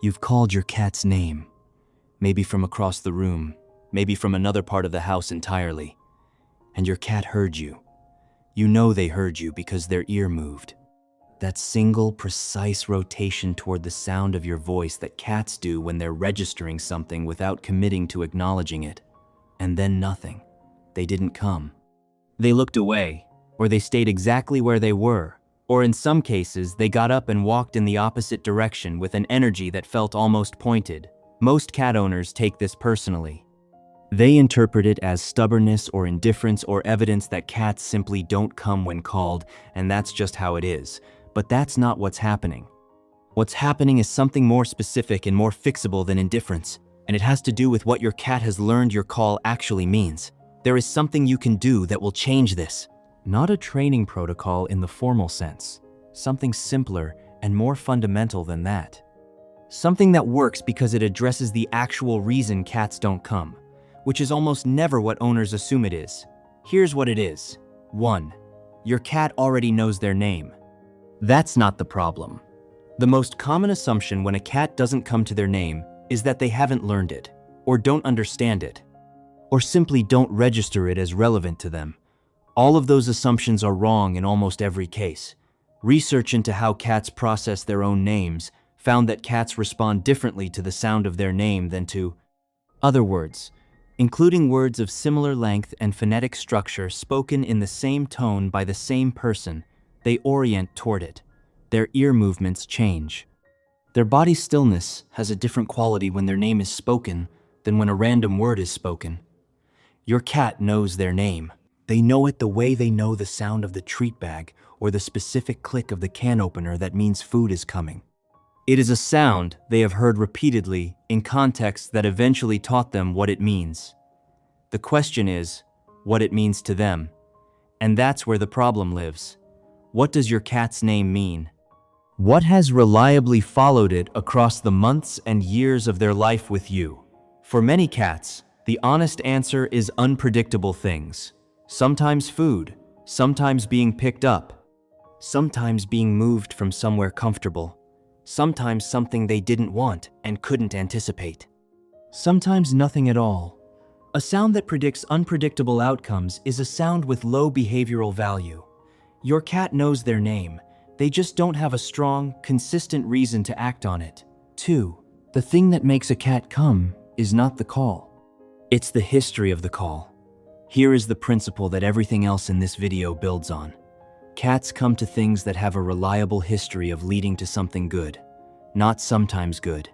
You've called your cat's name, maybe from across the room, maybe from another part of the house entirely, and your cat heard you. You know they heard you because their ear moved. That single, precise rotation toward the sound of your voice that cats do when they're registering something without committing to acknowledging it. And then nothing. They didn't come. They looked away, or they stayed exactly where they were, or in some cases, they got up and walked in the opposite direction with an energy that felt almost pointed. Most cat owners take this personally. They interpret it as stubbornness or indifference or evidence that cats simply don't come when called, and that's just how it is. But that's not what's happening. What's happening is something more specific and more fixable than indifference, and it has to do with what your cat has learned your call actually means. There is something you can do that will change this. Not a training protocol in the formal sense. Something simpler and more fundamental than that. Something that works because it addresses the actual reason cats don't come, which is almost never what owners assume it is. Here's what it is. 1. Your cat already knows their name. That's not the problem. The most common assumption when a cat doesn't come to their name is that they haven't learned it, or don't understand it, or simply don't register it as relevant to them. All of those assumptions are wrong in almost every case. Research into how cats process their own names found that cats respond differently to the sound of their name than to other words, including words of similar length and phonetic structure spoken in the same tone by the same person. They orient toward it. Their ear movements change. Their body stillness has a different quality when their name is spoken than when a random word is spoken. Your cat knows their name. They know it the way they know the sound of the treat bag or the specific click of the can opener that means food is coming. It is a sound they have heard repeatedly in contexts that eventually taught them what it means. The question is, what it means to them. And that's where the problem lives. What does your cat's name mean? What has reliably followed it across the months and years of their life with you? For many cats, the honest answer is unpredictable things. Sometimes food, sometimes being picked up, sometimes being moved from somewhere comfortable, sometimes something they didn't want and couldn't anticipate. Sometimes nothing at all. A sound that predicts unpredictable outcomes is a sound with low behavioral value. Your cat knows their name. They just don't have a strong, consistent reason to act on it. 2. The thing that makes a cat come is not the call. It's the history of the call. Here is the principle that everything else in this video builds on. Cats come to things that have a reliable history of leading to something good, not sometimes good.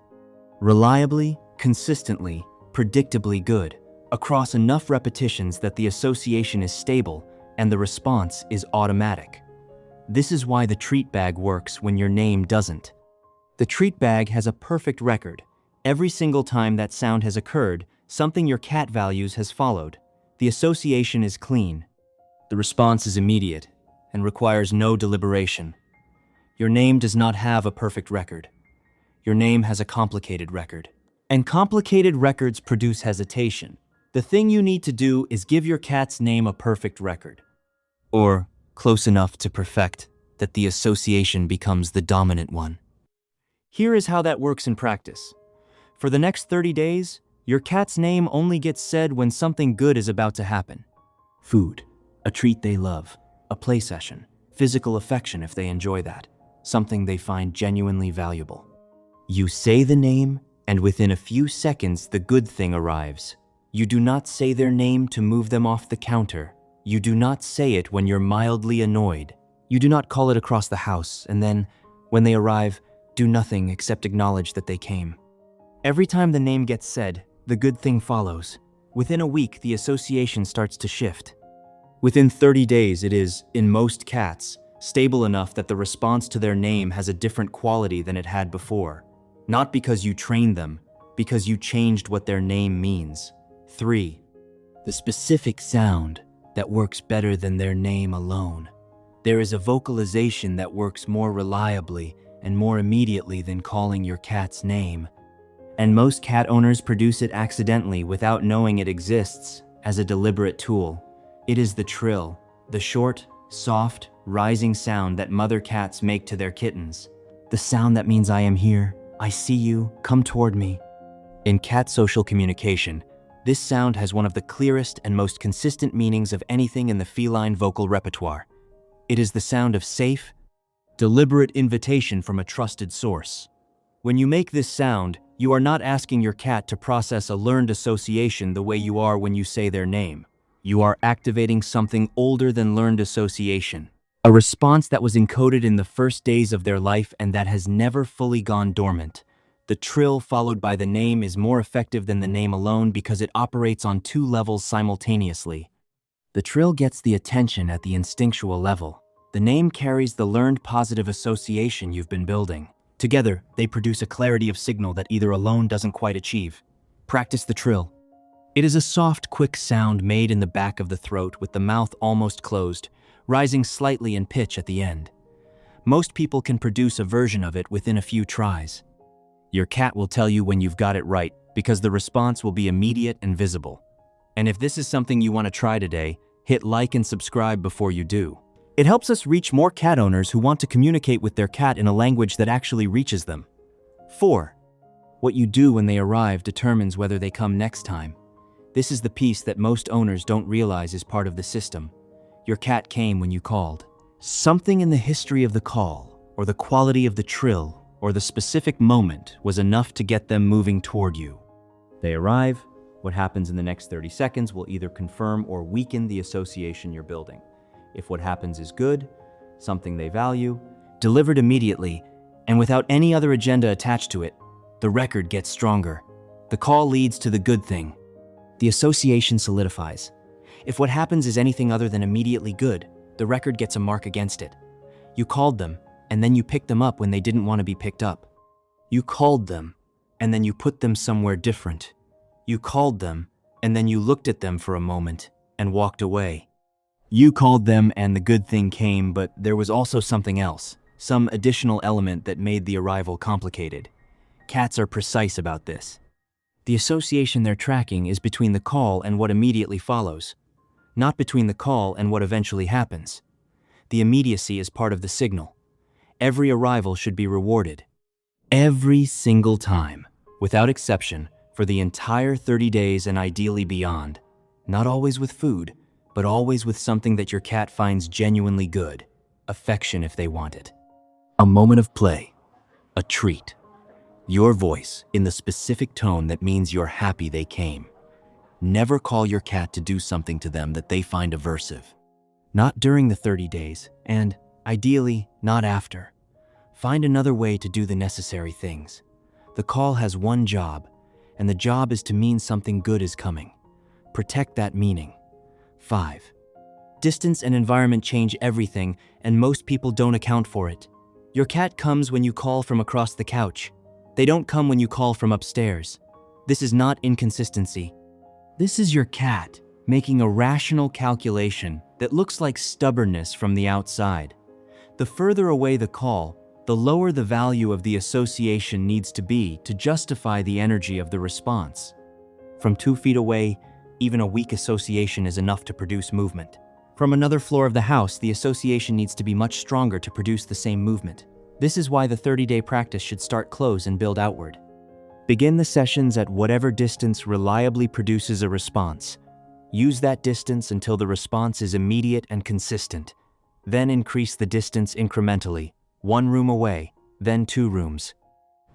Reliably, consistently, predictably good, across enough repetitions that the association is stable and the response is automatic. This is why the treat bag works when your name doesn't. The treat bag has a perfect record. Every single time that sound has occurred, something your cat values has followed. The association is clean. The response is immediate and requires no deliberation. Your name does not have a perfect record. Your name has a complicated record. And complicated records produce hesitation. The thing you need to do is give your cat's name a perfect record, or close enough to perfect that the association becomes the dominant one. Here is how that works in practice. For the next 30 days, your cat's name only gets said when something good is about to happen. Food, a treat they love, a play session, physical affection if they enjoy that, something they find genuinely valuable. You say the name, and within a few seconds the good thing arrives. You do not say their name to move them off the counter. You do not say it when you're mildly annoyed. You do not call it across the house, and then, when they arrive, do nothing except acknowledge that they came. Every time the name gets said, the good thing follows. Within a week, the association starts to shift. Within 30 days, it is, in most cats, stable enough that the response to their name has a different quality than it had before. Not because you trained them, because you changed what their name means. 3. The specific sound that works better than their name alone. There is a vocalization that works more reliably and more immediately than calling your cat's name. And most cat owners produce it accidentally without knowing it exists as a deliberate tool. It is the trill, the short, soft, rising sound that mother cats make to their kittens. The sound that means I am here, I see you, come toward me. In cat social communication, this sound has one of the clearest and most consistent meanings of anything in the feline vocal repertoire. It is the sound of safe, deliberate invitation from a trusted source. When you make this sound, you are not asking your cat to process a learned association the way you are when you say their name. You are activating something older than learned association, a response that was encoded in the first days of their life and that has never fully gone dormant. The trill followed by the name is more effective than the name alone because it operates on two levels simultaneously. The trill gets the attention at the instinctual level. The name carries the learned positive association you've been building. Together, they produce a clarity of signal that either alone doesn't quite achieve. Practice the trill. It is a soft, quick sound made in the back of the throat with the mouth almost closed, rising slightly in pitch at the end. Most people can produce a version of it within a few tries. Your cat will tell you when you've got it right because the response will be immediate and visible. And if this is something you want to try today, hit like and subscribe before you do. It helps us reach more cat owners who want to communicate with their cat in a language that actually reaches them. 4. What you do when they arrive determines whether they come next time. This is the piece that most owners don't realize is part of the system. Your cat came when you called. Something in the history of the call, or the quality of the trill, or the specific moment was enough to get them moving toward you. They arrive. What happens in the next 30 seconds will either confirm or weaken the association you're building. If what happens is good, something they value, delivered immediately, and without any other agenda attached to it, the record gets stronger. The call leads to the good thing. The association solidifies. If what happens is anything other than immediately good, the record gets a mark against it. You called them, and then you picked them up when they didn't want to be picked up. You called them, and then you put them somewhere different. You called them, and then you looked at them for a moment and walked away. You called them and the good thing came, but there was also something else, some additional element that made the arrival complicated. Cats are precise about this. The association they're tracking is between the call and what immediately follows, not between the call and what eventually happens. The immediacy is part of the signal. Every arrival should be rewarded. Every single time, without exception, for the entire 30 days and ideally beyond. Not always with food, but always with something that your cat finds genuinely good. Affection if they want it. A moment of play. A treat. Your voice in the specific tone that means you're happy they came. Never call your cat to do something to them that they find aversive. Not during the 30 days, and, ideally, not after. Find another way to do the necessary things. The call has one job, and the job is to mean something good is coming. Protect that meaning. 5. Distance and environment change everything, and most people don't account for it. Your cat comes when you call from across the couch. They don't come when you call from upstairs. This is not inconsistency. This is your cat making a rational calculation that looks like stubbornness from the outside. The further away the call, the lower the value of the association needs to be to justify the energy of the response. From 2 feet away, even a weak association is enough to produce movement. From another floor of the house, the association needs to be much stronger to produce the same movement. This is why the 30-day practice should start close and build outward. Begin the sessions at whatever distance reliably produces a response. Use that distance until the response is immediate and consistent. Then increase the distance incrementally, 1 room away, then 2 rooms.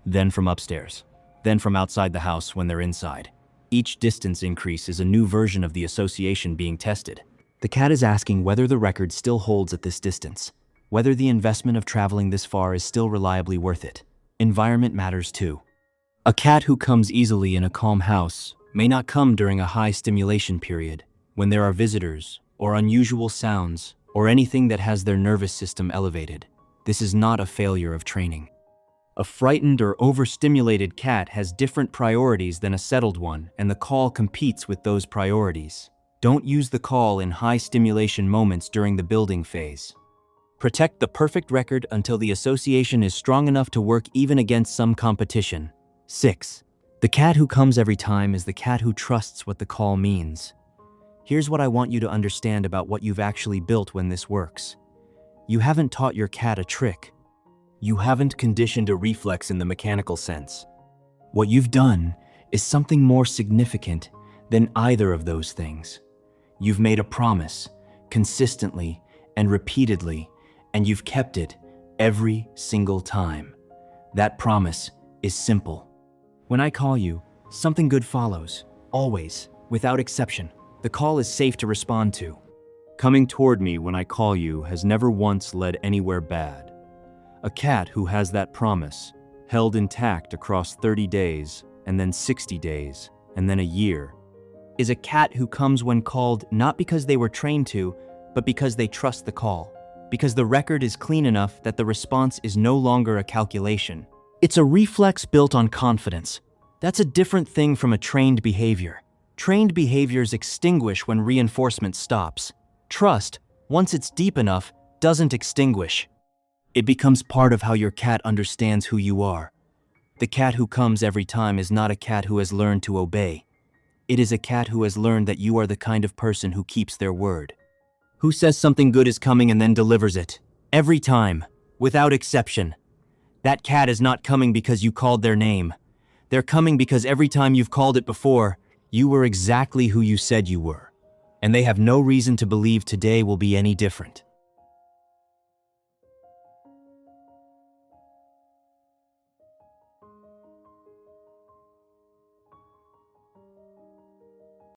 Then from upstairs. Then from outside the house when they're inside. Each distance increase is a new version of the association being tested. The cat is asking whether the record still holds at this distance, whether the investment of traveling this far is still reliably worth it. Environment matters too. A cat who comes easily in a calm house may not come during a high stimulation period, when there are visitors, or unusual sounds, or anything that has their nervous system elevated. This is not a failure of training. A frightened or overstimulated cat has different priorities than a settled one, and the call competes with those priorities. Don't use the call in high stimulation moments during the building phase. Protect the perfect record until the association is strong enough to work even against some competition. 6. The cat who comes every time is the cat who trusts what the call means. Here's what I want you to understand about what you've actually built when this works. You haven't taught your cat a trick. You haven't conditioned a reflex in the mechanical sense. What you've done is something more significant than either of those things. You've made a promise, consistently and repeatedly, and you've kept it every single time. That promise is simple. When I call you, something good follows, always, without exception. The call is safe to respond to. Coming toward me when I call you has never once led anywhere bad. A cat who has that promise, held intact across 30 days, and then 60 days, and then a year, is a cat who comes when called not because they were trained to, but because they trust the call, because the record is clean enough that the response is no longer a calculation. It's a reflex built on confidence. That's a different thing from a trained behavior. Trained behaviors extinguish when reinforcement stops. Trust, once it's deep enough, doesn't extinguish. It becomes part of how your cat understands who you are. The cat who comes every time is not a cat who has learned to obey. It is a cat who has learned that you are the kind of person who keeps their word. Who says something good is coming and then delivers it. Every time, without exception. That cat is not coming because you called their name. They're coming because every time you've called it before, you were exactly who you said you were. And they have no reason to believe today will be any different.